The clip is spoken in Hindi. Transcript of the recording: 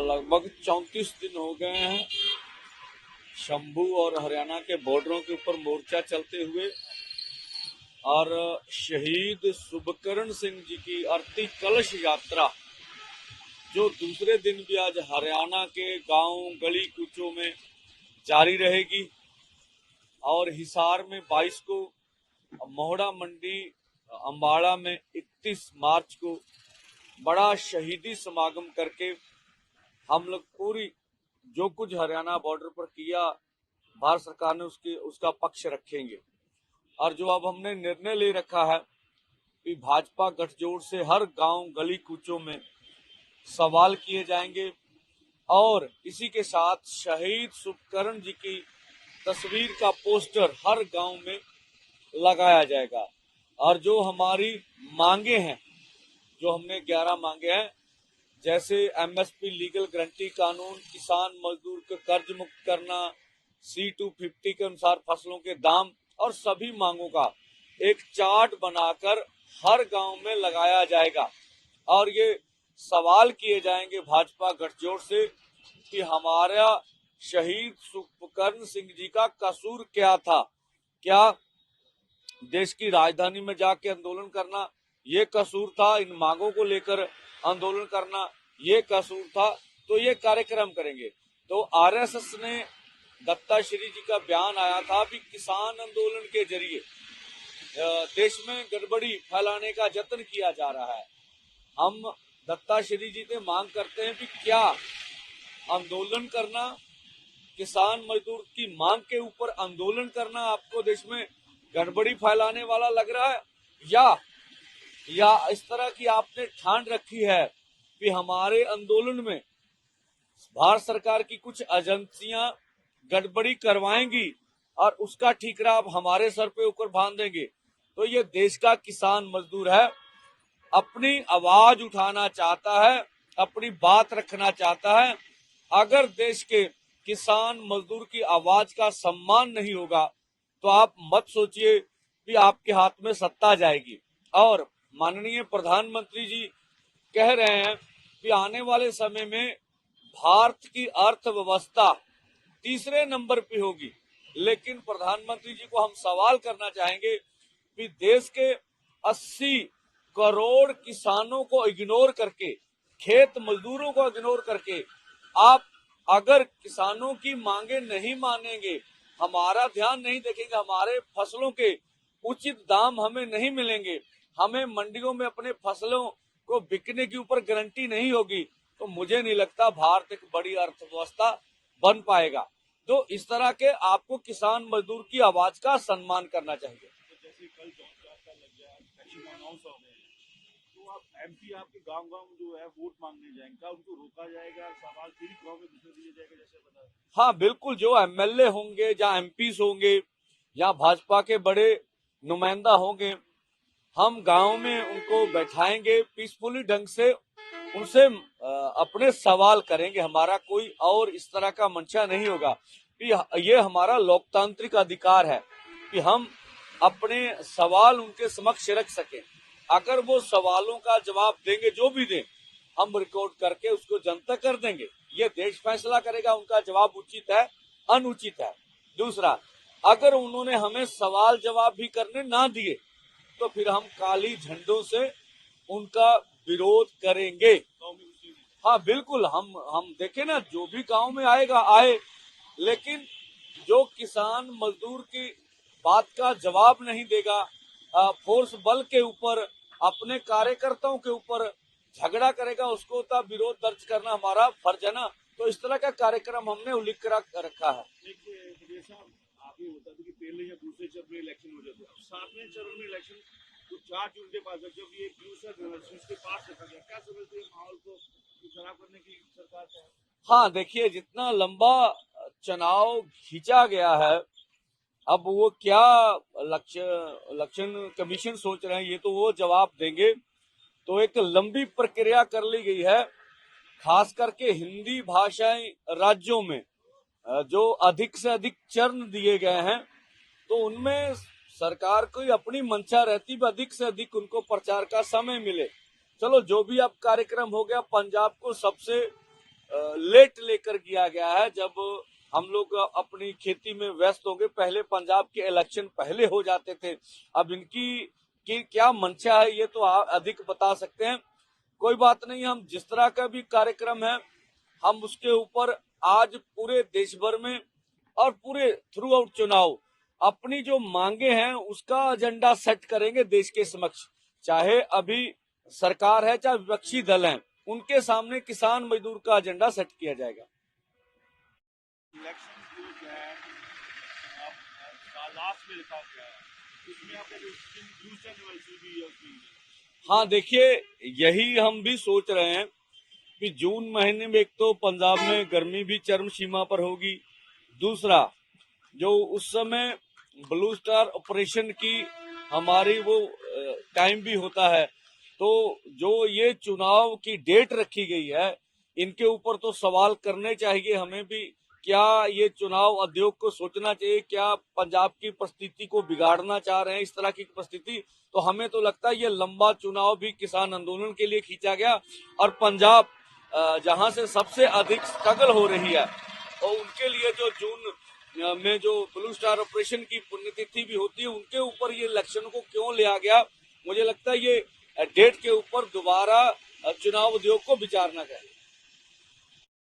लगभग 34 दिन हो गए हैं शंभू और हरियाणा के बॉर्डरों के ऊपर मोर्चा चलते हुए, और शहीद शुभकरण सिंह जी की अर्थी कलश यात्रा जो दूसरे दिन भी आज हरियाणा के गांव गली कूचों में जारी रहेगी। और हिसार में 22 को, मोहड़ा मंडी अम्बाड़ा में 31 मार्च को बड़ा शहीदी समागम करके हम लोग पूरी जो कुछ हरियाणा बॉर्डर पर किया भारत सरकार ने उसका पक्ष रखेंगे। और जो अब हमने निर्णय ले रखा है कि भाजपा गठजोड़ से हर गांव गली कूचों में सवाल किए जाएंगे, और इसी के साथ शहीद शुभकरण जी की तस्वीर का पोस्टर हर गांव में लगाया जाएगा। और जो हमारी मांगे हैं, जो हमने 11 मांगे हैं, जैसे एमएसपी लीगल गारंटी कानून, किसान मजदूर को कर्ज मुक्त करना, C250 के अनुसार फसलों के दाम, और सभी मांगों का एक चार्ट बनाकर हर गांव में लगाया जाएगा। और ये सवाल किए जाएंगे भाजपा गठजोड़ से कि हमारा शहीद शुभकरण सिंह जी का कसूर क्या था। क्या देश की राजधानी में जाके आंदोलन करना ये कसूर था? इन मांगों को लेकर आंदोलन करना ये कसूर था? तो ये कार्यक्रम करेंगे। तो आरएसएस ने दत्ताश्री जी का बयान आया था कि किसान आंदोलन के जरिए देश में गड़बड़ी फैलाने का यत्न किया जा रहा है। हम दत्ताश्री जी से मांग करते हैं कि क्या आंदोलन करना, किसान मजदूर की मांग के ऊपर आंदोलन करना आपको देश में गड़बड़ी फैलाने वाला लग रहा है, या इस तरह की आपने ठान रखी है कि हमारे आंदोलन में भारत सरकार की कुछ एजेंसियां गड़बड़ी करवाएंगी और उसका ठीकरा आप हमारे सर पे ऊपर बांध देंगे। तो ये देश का किसान मजदूर है, अपनी आवाज उठाना चाहता है, अपनी बात रखना चाहता है। अगर देश के किसान मजदूर की आवाज का सम्मान नहीं होगा तो आप मत सोचिए कि आपके हाथ में सत्ता जाएगी। और माननीय प्रधानमंत्री जी कह रहे हैं कि आने वाले समय में भारत की अर्थव्यवस्था तीसरे नंबर पे होगी। लेकिन प्रधानमंत्री जी को हम सवाल करना चाहेंगे कि देश के 80 करोड़ किसानों को इग्नोर करके, खेत मजदूरों को इग्नोर करके, आप अगर किसानों की मांगे नहीं मानेंगे, हमारा ध्यान नहीं देखेंगे, हमारे फसलों के उचित दाम हमें नहीं मिलेंगे, हमें मंडियों में अपने फसलों को बिकने के ऊपर गारंटी नहीं होगी, तो मुझे नहीं लगता भारत एक बड़ी अर्थव्यवस्था बन पाएगा। तो इस तरह के आपको किसान मजदूर की आवाज का सम्मान करना चाहिए। जैसे कल 4 लग गया, इलेक्शन अनाउंस हो गए, तो आप एमपी आपके गांव जो है वोट मांगने जाएंगे, क्या उनको रोका जाएगा? सवाल फिर गांव में घुसने दिया जाएगा जैसे बता? हाँ बिल्कुल, जो एमएलए होंगे या एमपीस होंगे या भाजपा के बड़े नुमाइंदा होंगे, हम गांव में उनको बैठाएंगे, पीसफुली ढंग से उनसे अपने सवाल करेंगे। हमारा कोई और इस तरह का मंशा नहीं होगा कि ये हमारा लोकतांत्रिक अधिकार है कि हम अपने सवाल उनके समक्ष रख सकें। अगर वो सवालों का जवाब देंगे, जो भी दें, हम रिकॉर्ड करके उसको जनता कर देंगे। ये देश फैसला करेगा उनका जवाब उचित है अनुचित है। दूसरा, अगर उन्होंने हमें सवाल जवाब भी करने ना दिए तो फिर हम काली झंडों से उनका विरोध करेंगे। हाँ बिल्कुल, हम देखें ना, जो भी गांव में आएगा आए, लेकिन जो किसान मजदूर की बात का जवाब नहीं देगा, फोर्स बल के ऊपर, अपने कार्यकर्ताओं के ऊपर झगड़ा करेगा, उसको तो विरोध दर्ज करना हमारा फर्ज है ना। तो इस तरह का कार्यक्रम हमने उल्लेख कर रखा है। आगे होता था कि पहले या दूसरे चरण में इलेक्शन हो जाते, अब 7वें चरण में इलेक्शन तो 4 जून के बाद जब ये दूसरा के पास रखा गया, क्या समझते हैं माहौल को खराब करने की सरकार का? हाँ देखिए, जितना लंबा चुनाव खींचा गया है, अब वो क्या इलेक्शन कमीशन सोच रहे हैं ये तो वो जवाब देंगे। तो एक लंबी प्रक्रिया कर ली गई है, खास करके हिंदी भाषाई राज्यों में जो अधिक से अधिक चरण दिए गए हैं, तो उनमें सरकार को अपनी मंशा रहती है अधिक से अधिक उनको प्रचार का समय मिले। चलो जो भी अब कार्यक्रम हो गया, पंजाब को सबसे लेट लेकर किया गया है। जब हम लोग अपनी खेती में व्यस्त होंगे, पहले पंजाब के इलेक्शन पहले हो जाते थे। अब इनकी की क्या मंशा है ये तो आप अधिक बता सकते हैं। कोई बात नहीं, हम जिस तरह का भी कार्यक्रम है हम उसके ऊपर आज पूरे देश भर में और पूरे थ्रू आउट चुनाव अपनी जो मांगे हैं उसका एजेंडा सेट करेंगे देश के समक्ष। चाहे अभी सरकार है चाहे विपक्षी दल हैं, उनके सामने किसान मजदूर का एजेंडा सेट किया जाएगा। इलेक्शन जो है लास्ट में लिखा गया है, इसमें आपका जो न्यूज चैनल भी है उसमें। हाँ देखिए, यही हम भी सोच रहे हैं कि जून महीने में एक तो पंजाब में गर्मी भी चरम सीमा पर होगी, दूसरा जो उस समय ब्लू स्टार ऑपरेशन की हमारी वो टाइम भी होता है, तो जो ये चुनाव की डेट रखी गई है इनके ऊपर तो सवाल करने चाहिए हमें भी। क्या ये चुनाव उद्योग को सोचना चाहिए, क्या पंजाब की परिस्थिति को बिगाड़ना चाह रहे हैं इस तरह की परिस्थिति? तो हमें तो लगता है ये लंबा चुनाव भी किसान आंदोलन के लिए खींचा गया, और पंजाब जहां से सबसे अधिक स्ट्रगल हो रही है और उनके लिए जो जून में जो ब्लू स्टार ऑपरेशन की पुण्यतिथि भी होती है उनके ऊपर ये इलेक्शन को क्यों लिया गया, मुझे लगता है ये डेट के ऊपर दोबारा चुनाव उद्योग को विचारना चाहिए।